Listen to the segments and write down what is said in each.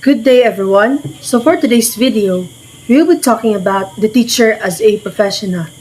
Good day, everyone. So, for today's video, we'll be talking about the teacher as a professional.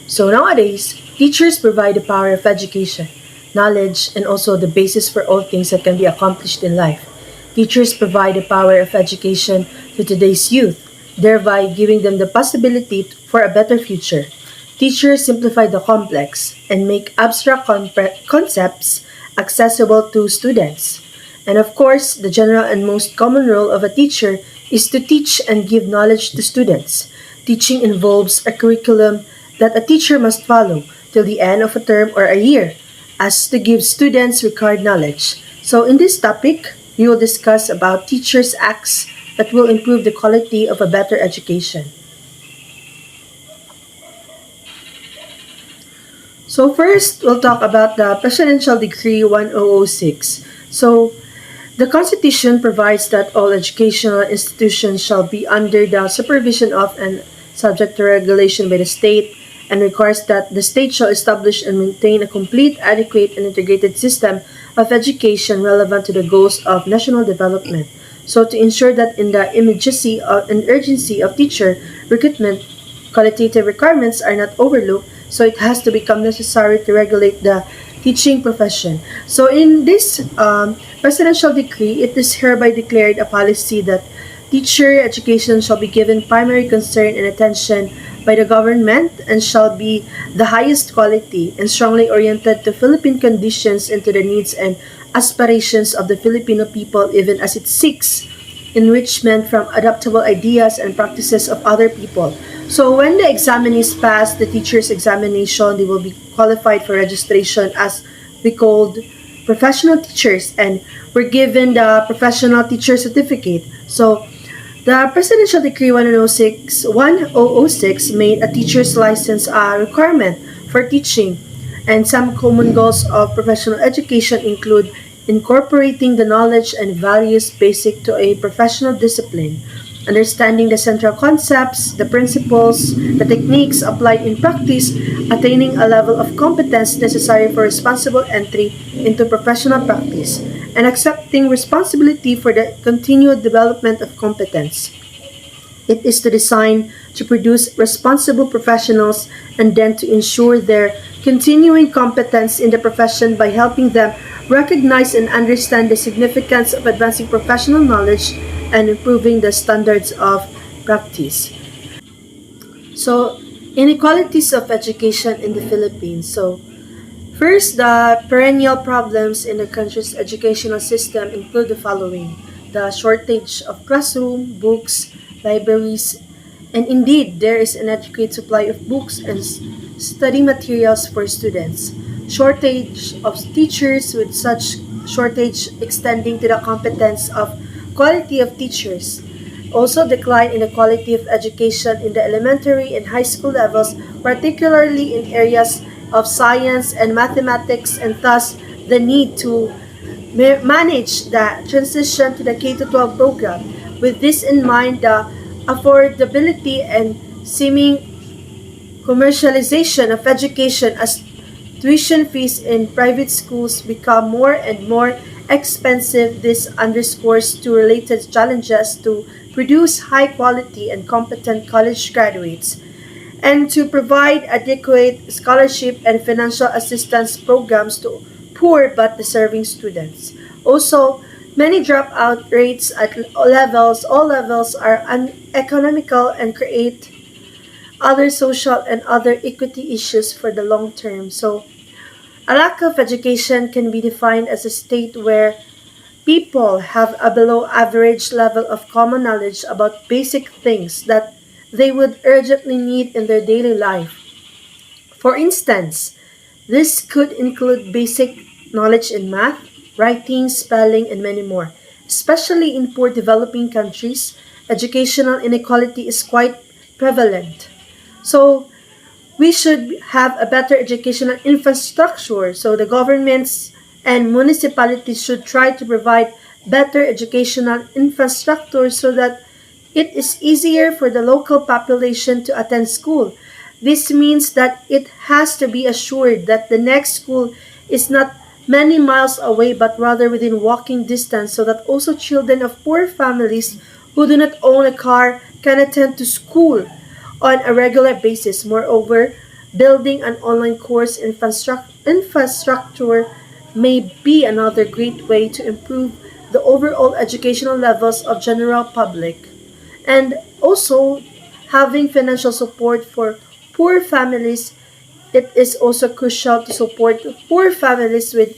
So, nowadays, teachers provide the power of education, knowledge, and also the basis for all things that can be accomplished in life. Teachers provide the power of education to today's youth, thereby giving them the possibility for a better future. Teachers simplify the complex and make abstract concepts accessible to students. And of course, the general and most common role of a teacher is to teach and give knowledge to students. Teaching involves a curriculum that a teacher must follow till the end of a term or a year, as to give students required knowledge. So in this topic, we will discuss about teachers' acts that will improve the quality of a better education. So first, we'll talk about the Presidential Decree 1006. So the Constitution provides that all educational institutions shall be under the supervision of and subject to regulation by the state, and requires that the state shall establish and maintain a complete, adequate, and integrated system of education relevant to the goals of national development. So to ensure that in the immediacy and urgency of teacher recruitment, qualitative requirements are not overlooked, so it has to become necessary to regulate the teaching profession. So in this presidential decree, it is hereby declared a policy that teacher education shall be given primary concern and attention by the government and shall be the highest quality and strongly oriented to Philippine conditions and to the needs and aspirations of the Filipino people, even as it seeks enrichment from adaptable ideas and practices of other people. So when the examinees pass the teacher's examination, they will be qualified for registration as we called professional teachers, and were given the professional teacher certificate. So the Presidential Decree 1006 made a teacher's license a requirement for teaching, and some common goals of professional education include incorporating the knowledge and values basic to a professional discipline, understanding the central concepts, the principles, the techniques applied in practice, attaining a level of competence necessary for responsible entry into professional practice, and accepting responsibility for the continued development of competence. It is to design to produce responsible professionals and then to ensure their continuing competence in the profession by helping them recognize and understand the significance of advancing professional knowledge and improving the standards of practice. So, inequalities of education in the Philippines. So, first, the perennial problems in the country's educational system include the following: the shortage of classroom, books, libraries, and indeed, there is an adequate supply of books and study materials for students. Shortage of teachers, with such shortage extending to the competence of quality of teachers. Also, decline in the quality of education in the elementary and high school levels, particularly in areas of science and mathematics, and thus the need to manage the transition to the K-12 program. With this in mind, the affordability and seeming commercialization of education as tuition fees in private schools become more and more expensive. This underscores two related challenges to produce high quality and competent college graduates and to provide adequate scholarship and financial assistance programs to poor but deserving students. Also, many dropout rates at all levels are uneconomical and create other social and other equity issues for the long term. So, a lack of education can be defined as a state where people have a below average level of common knowledge about basic things that they would urgently need in their daily life. For instance, this could include basic knowledge in math, writing, spelling, and many more. Especially in poor developing countries, educational inequality is quite prevalent. So, we should have a better educational infrastructure. So, the governments and municipalities should try to provide better educational infrastructure so that it is easier for the local population to attend school. This means that it has to be assured that the next school is not many miles away but rather within walking distance so that also children of poor families who do not own a car can attend to school on a regular basis. Moreover, building an online course infrastructure may be another great way to improve the overall educational levels of general public. And also, having financial support for poor families, it is also crucial to support poor families with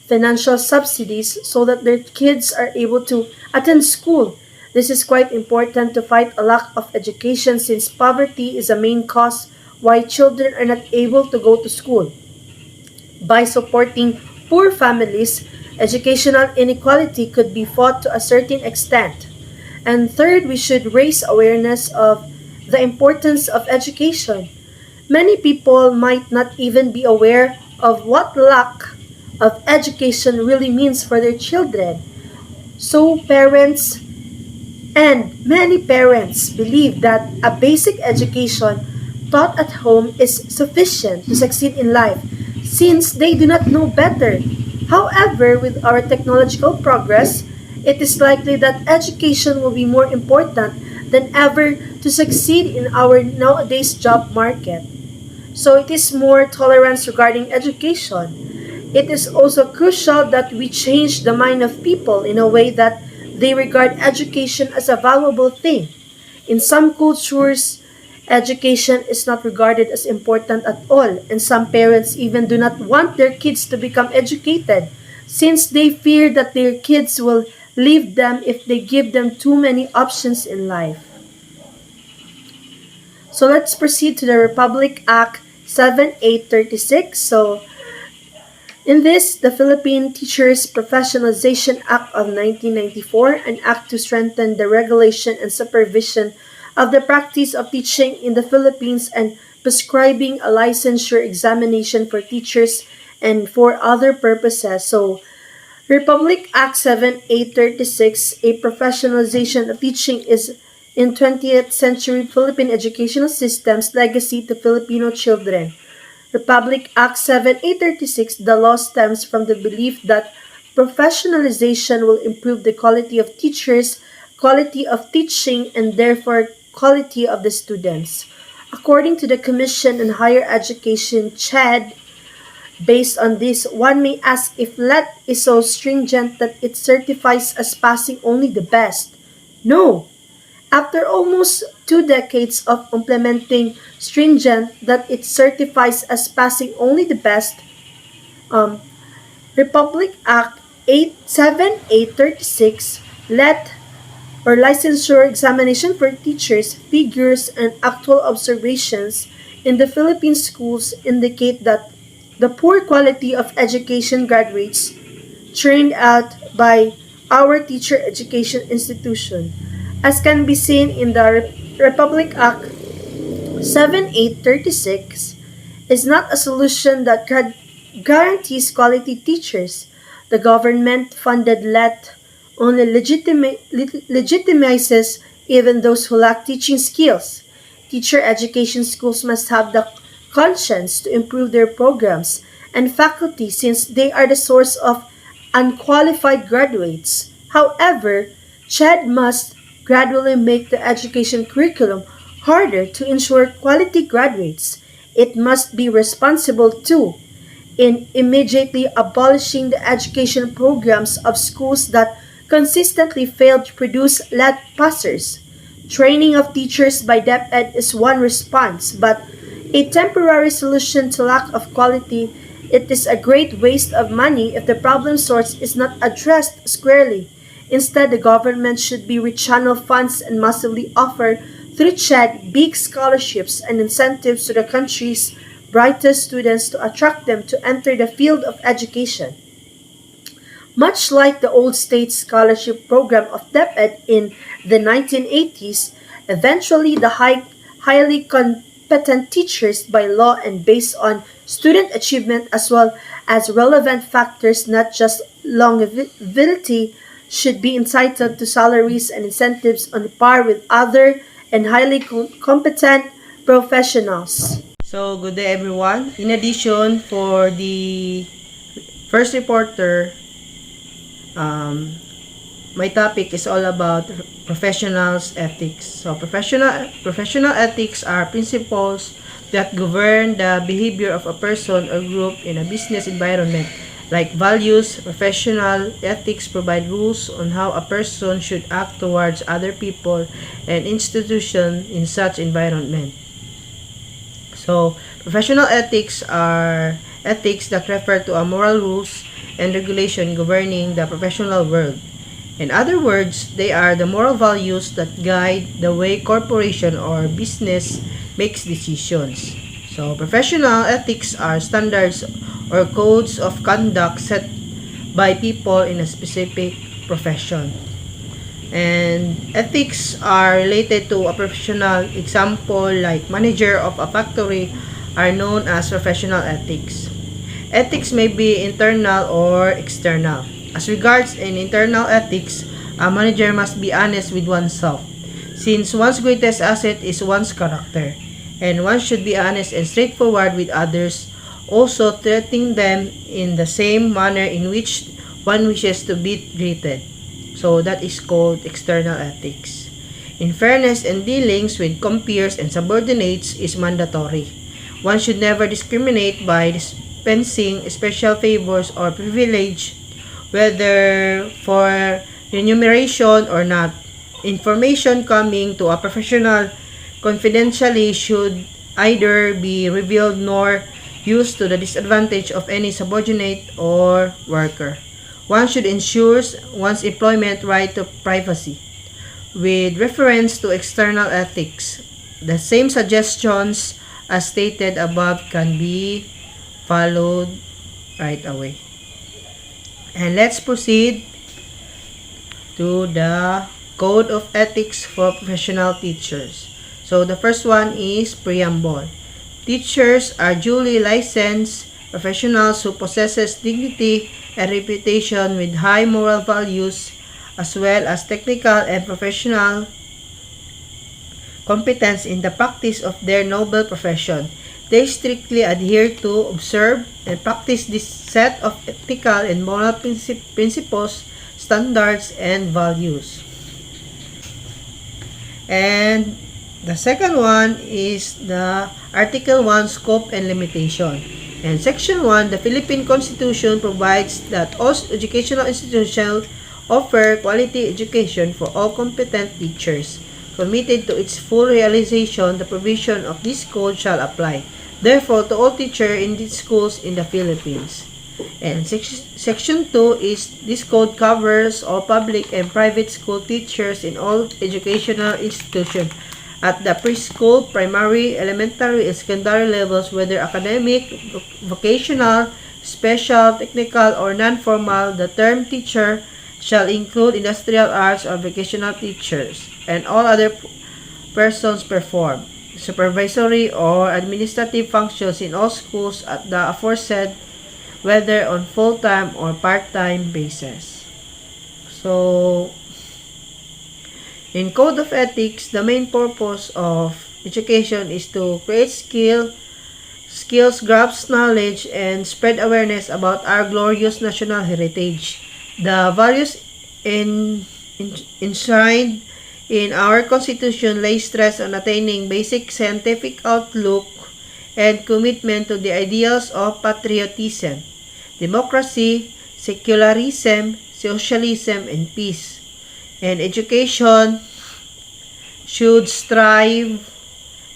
financial subsidies so that their kids are able to attend school. This is quite important to fight a lack of education since poverty is a main cause why children are not able to go to school. By supporting poor families, educational inequality could be fought to a certain extent. And third, we should raise awareness of the importance of education. Many people might not even be aware of what lack of education really means for their children. So, many parents believe that a basic education taught at home is sufficient to succeed in life since they do not know better. However, with our technological progress, it is likely that education will be more important than ever to succeed in our nowadays job market. So it is more tolerance regarding education. It is also crucial that we change the mind of people in a way that they regard education as a valuable thing. In some cultures, education is not regarded as important at all, and some parents even do not want their kids to become educated since they fear that their kids will leave them if they give them too many options in life. So let's proceed to the Republic Act 7836. So in this, the Philippine Teachers Professionalization Act of 1994, an act to strengthen the regulation and supervision of the practice of teaching in the Philippines and prescribing a licensure examination for teachers and for other purposes. So Republic Act 7836, a professionalization of teaching, is in 20th century Philippine educational system's legacy to Filipino children. Republic Act 7836, the law stems from the belief that professionalization will improve the quality of teachers, quality of teaching, and therefore quality of the students. According to the Commission on Higher Education, CHED, based on this, one may ask if LET is so stringent that it certifies as passing only the best. No! After almost 2 decades of implementing stringent that it certifies as passing only the best, um, Republic Act 87836 let or licensure examination for teachers figures and actual observations in the Philippine schools indicate that the poor quality of education graduates churned out by our teacher education institution, as can be seen in the Republic Act 7836, is not a solution that guarantees quality teachers. The government-funded LET only legitimizes even those who lack teaching skills. Teacher education schools must have the conscience to improve their programs and faculty since they are the source of unqualified graduates. However, CHED must gradually make the education curriculum harder to ensure quality graduates. It must be responsible too in immediately abolishing the education programs of schools that consistently fail to produce LET passers. Training of teachers by DepEd is one response, but a temporary solution to lack of quality. It is a great waste of money if the problem source is not addressed squarely. Instead, the government should be rechannel funds and massively offer through CHED big scholarships and incentives to the country's brightest students to attract them to enter the field of education. Much like the old state scholarship program of DepEd in the 1980s, eventually the highly competent teachers by law and based on student achievement as well as relevant factors, not just longevity, should be entitled to salaries and incentives on par with other and highly competent professionals. So, good day everyone. In addition, for the First reporter, my topic is all about professionals ethics. So professional ethics are principles that govern the behavior of a person or group in a business environment. Like values, professional ethics provide rules on how a person should act towards other people and institutions in such environment. So, professional ethics are ethics that refer to a moral rules and regulation governing the professional world. In other words, they are the moral values that guide the way corporation or business makes decisions. So, professional ethics are standards or codes of conduct set by people in a specific profession. And ethics are related to a professional. Example like manager of a factory are known as professional ethics. Ethics may be internal or external. As regards in internal ethics, a manager must be honest with oneself, since one's greatest asset is one's character, and one should be honest and straightforward with others, also treating them in the same manner in which one wishes to be treated. So that is called external ethics. In fairness and dealings with compeers and subordinates is mandatory. One should never discriminate by dispensing special favors or privilege, whether for remuneration or not. Information coming to a professional confidentially should either be revealed nor used to the disadvantage of any subordinate or worker. One should ensure one's employment right to privacy. With reference to external ethics, the same suggestions as stated above can be followed right away. And let's proceed to the Code of Ethics for Professional Teachers. So the first one is preamble. Teachers are duly licensed professionals who possesses dignity and reputation with high moral values as well as technical and professional competence in the practice of their noble profession. They strictly adhere to, observe, and practice this set of ethical and moral principles, standards, and values. And the second one is the Article 1 Scope and Limitation. And Section 1, the Philippine Constitution provides that all educational institutions offer quality education for all competent teachers. Committed to its full realization, the provision of this code shall apply, therefore, to all teachers in these schools in the Philippines. And Section 2 is this code covers all public and private school teachers in all educational institutions at the preschool, primary, elementary, and secondary levels, whether academic, vocational, special, technical, or non-formal. The term teacher shall include industrial arts or vocational teachers, and all other persons perform supervisory or administrative functions in all schools at the aforesaid, whether on full-time or part-time basis. So, in Code of Ethics, the main purpose of education is to create skills, grasp knowledge, and spread awareness about our glorious national heritage. The values enshrined in our Constitution lay stress on attaining basic scientific outlook and commitment to the ideals of patriotism, democracy, secularism, socialism, and peace. And education should strive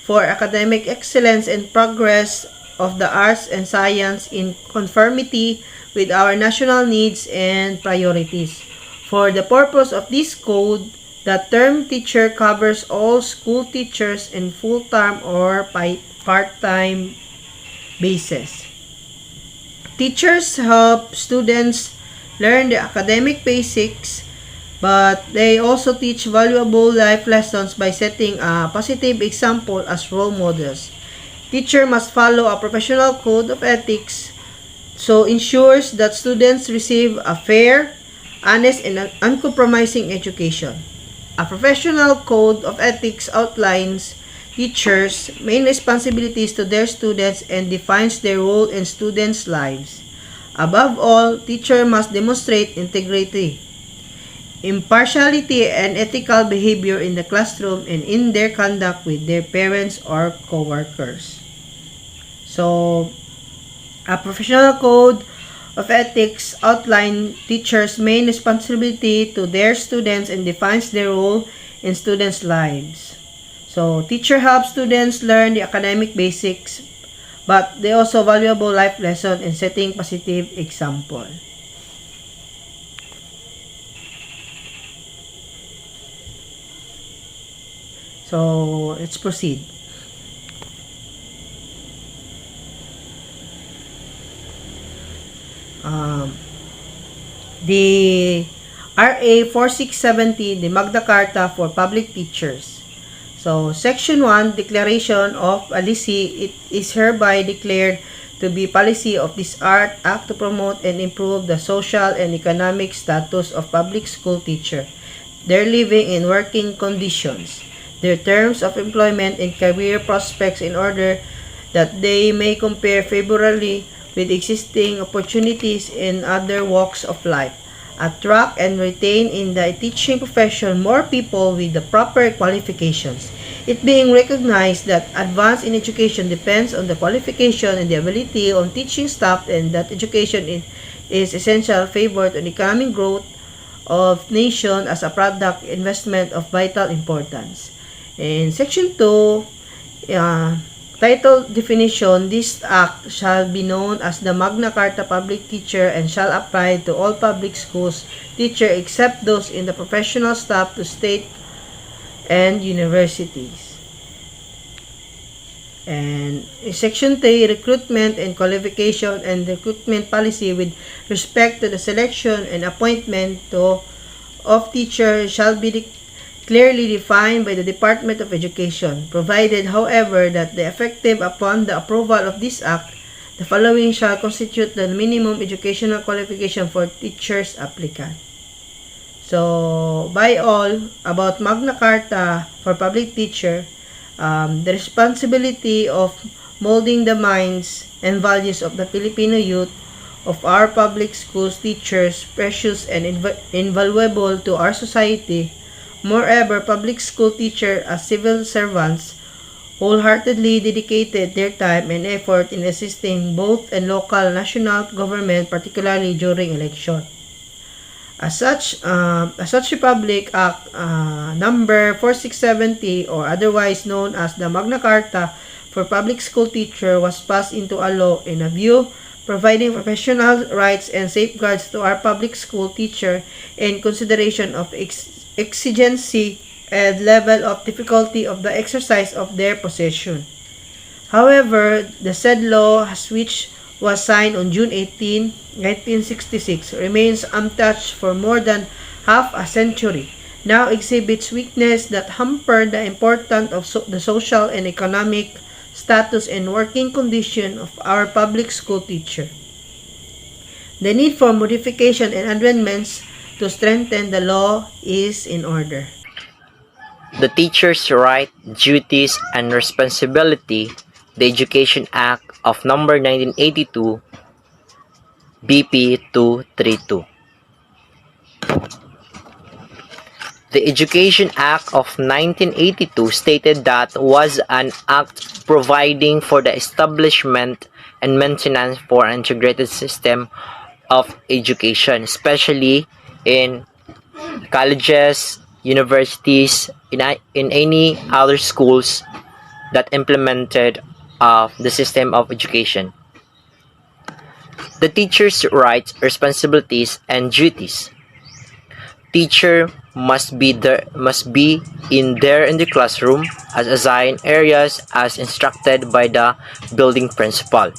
for academic excellence and progress of the arts and science in conformity with our national needs and priorities. For the purpose of this code, the term teacher covers all school teachers in full-time or part-time basis. Teachers help students learn the academic basics, but they also teach valuable life lessons by setting a positive example as role models. Teacher must follow a professional code of ethics so ensures that students receive a fair, honest, and uncompromising education. A professional code of ethics outlines teachers' main responsibilities to their students and defines their role in students' lives. Above all, teacher must demonstrate integrity, impartiality, and ethical behavior in the classroom and in their conduct with their parents or co-workers. So, a professional code of ethics outlines teachers' main responsibility to their students and defines their role in students' lives. So, teacher helps students learn the academic basics, but they also valuable life lesson in setting positive example. So, let's proceed. Um, the RA 4670, the Magna Carta for Public Teachers. So, Section 1, Declaration of Policy, it is hereby declared to be policy of this act to promote and improve the social and economic status of public school teacher, their living and working conditions, their terms of employment and career prospects in order that they may compare favorably with existing opportunities in other walks of life, attract and retain in the teaching profession more people with the proper qualifications. It being recognized that advance in education depends on the qualification and the ability of teaching staff and that education is essential favor to economic growth of nation as a product investment of vital importance. In Section 2, title definition, this act shall be known as the Magna Carta Public Teacher and shall apply to all public schools teacher except those in the professional staff to state and universities. And in Section 3, recruitment and qualification and recruitment policy with respect to the selection and appointment of teacher shall be clearly defined by the Department of Education, provided, however, that the effective upon the approval of this act, the following shall constitute the minimum educational qualification for teachers applicant. So, by all, about Magna Carta for public teacher, the responsibility of molding the minds and values of the Filipino youth, of our public schools teachers, precious and invaluable to our society. Moreover, public school teachers as civil servants wholeheartedly dedicated their time and effort in assisting both and local and national government, particularly during election. As such Republic Act number 4670 or otherwise known as the Magna Carta for Public School Teacher was passed into a law in a view providing professional rights and safeguards to our public school teacher in consideration of exigency and level of difficulty of the exercise of their profession. However, the said law, which was signed on June 18, 1966, remains untouched for more than half a century, now exhibits weakness that hamper the importance of the social and economic status and working condition of our public school teacher. The need for modification and amendments to strengthen the law is in order. The Teacher's Right, Duties, and Responsibility, the Education Act of Number 1982, BP 232. The Education Act of 1982 stated that was an act providing for the establishment and maintenance for an integrated system of education, especially in colleges, universities, in any other schools that implemented the system of education. The teacher's rights, responsibilities, and duties. Teacher must be in the classroom as assigned areas as instructed by the building principal.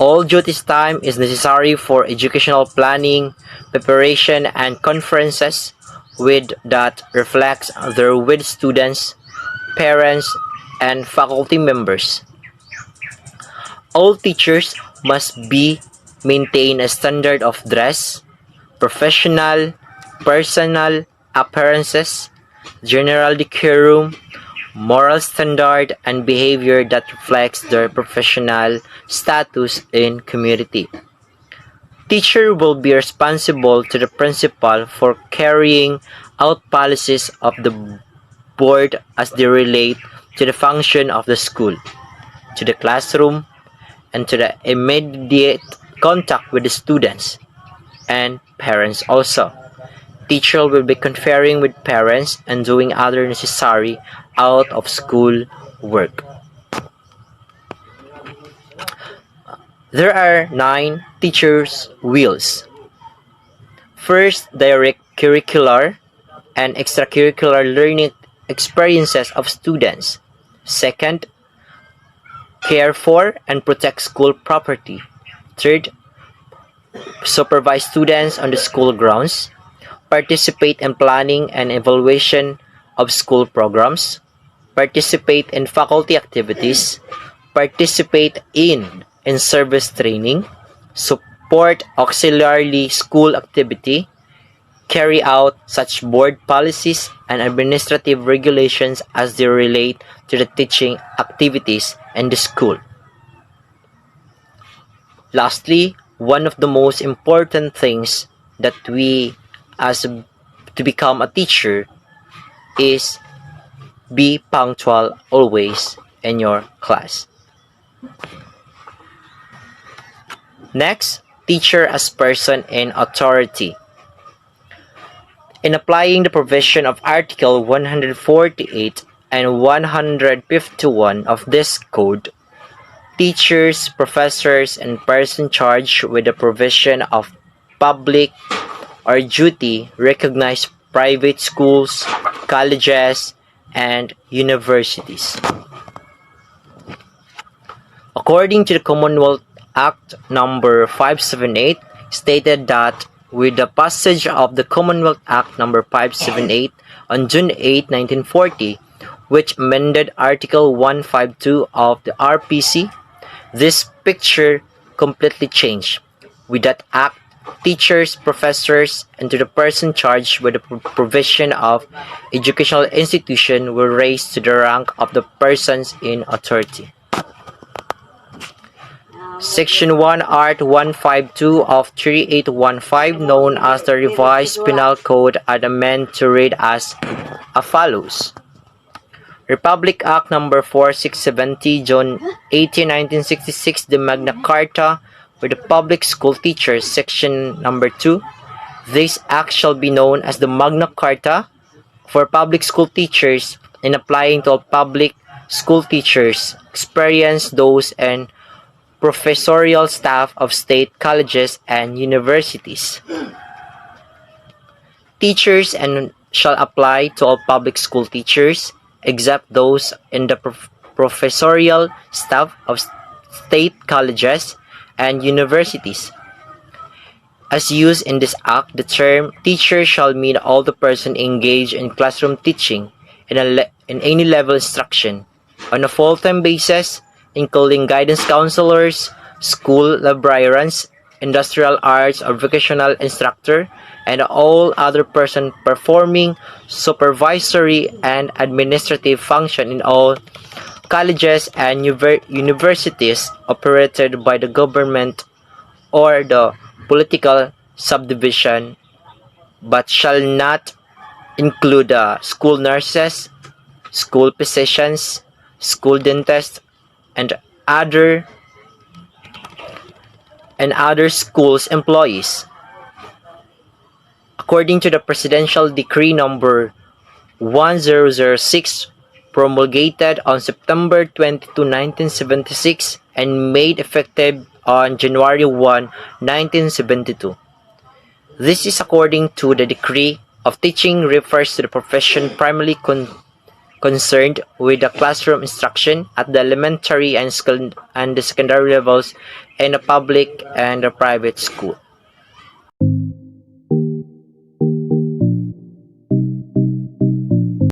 All duties time is necessary for educational planning, preparation, and conferences with that reflects their with students, parents, and faculty members. All teachers must maintain a standard of dress, professional, personal appearances, general decorum, moral standard, and behavior that reflects their professional status in community. Teacher will be responsible to the principal for carrying out policies of the board as they relate to the function of the school, to the classroom, and to the immediate contact with the students and parents also. Teacher will be conferring with parents and doing other necessary out of school work. There are 9 teachers' wheels. First, direct curricular and extracurricular learning experiences of students. Second, care for and protect school property. Third, supervise students on the school grounds. Participate in planning and evaluation of school programs. Participate in faculty activities. Participate in service training. Support auxiliary school activity. Carry out such board policies and administrative regulations as they relate to the teaching activities in the school. Lastly, one of the most important things that we as to become a teacher is be punctual always in your class. Next, teacher as person in authority. In applying the provision of Article 148 and 151 of this code, teachers, professors, and persons charged with the provision of public or duty recognize private schools, colleges, and universities. According to the Commonwealth Act number 578, stated that with the passage of the Commonwealth Act number 578 on June 8, 1940, which amended Article 152 of the RPC, this picture completely changed. With that act, teachers, professors, and to the person charged with the provision of educational institution were raised to the rank of the persons in authority. Section 1 Art 152 of 3815, known as the Revised Penal Code, are amended to read as follows. Republic Act number 4670, June 18, 1966, the Magna Carta for the Public School Teachers, Section number 2. This act shall be known as the Magna Carta for Public School Teachers, in applying to all public school teachers, experience those and professorial staff of state colleges and universities. Teachers and shall apply to all public school teachers, except those in the professorial staff of state colleges and universities. As used in this act, the term teacher shall mean all the person engaged in classroom teaching in any level instruction on a full-time basis, including guidance counselors, school librarians, industrial arts or vocational instructor, and all other persons performing supervisory and administrative function in all colleges and universities operated by the government or the political subdivision, but shall not include school nurses, school physicians, school dentists, and other schools employees. According to the Presidential Decree number 1006, promulgated on September 22, 1976, and made effective on January 1, 1972. This is according to the decree of teaching refers to the profession primarily concerned with the classroom instruction at the elementary and the secondary levels in a public and a private school.